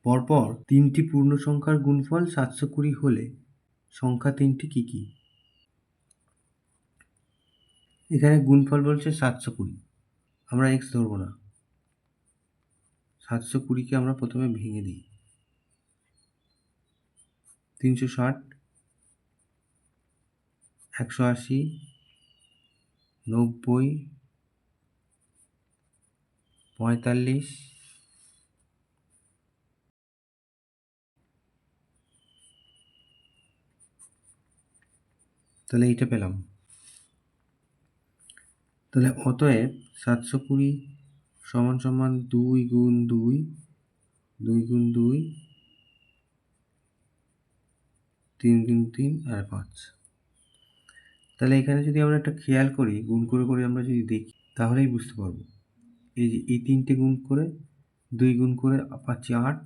পরপর তিনটি পূর্ণ সংখ্যার গুণফল 720 হলে সংখ্যা তিনটি কী কী? এখানে গুণফল বলছে 720, আমরা x ধরব না। 720কে আমরা প্রথমে ভেঙে দিই। 360, 180, 90, 45, তাহলে এইটা পেলাম। তাহলে অতএব 720 সমান সমান 2 গুণ 2, 2 গুণ 2, 3 গুণ 3 আর 5। তাহলে এখানে যদি আমরা একটা খেয়াল করি, গুণ করে করে আমরা যদি দেখি তাহলেই বুঝতে পারবো। এই যে এই 3টে গুণ করে 2 গুণ করে পাচ্ছি 8,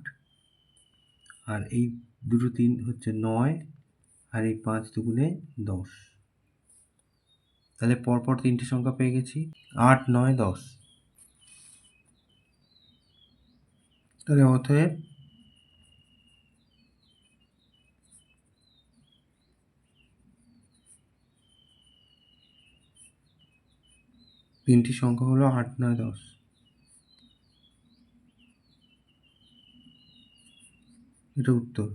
আর এই দুটো 3 হচ্ছে 9, আর এই 5 দুগুণে 10। তাহলে পরপর 3টে সংখ্যা পেয়ে গেছি, 8, 9, 10। তাহলে অতএব তিনটি সংখ্যা হলো 8, 9, 10। এটা উত্তর।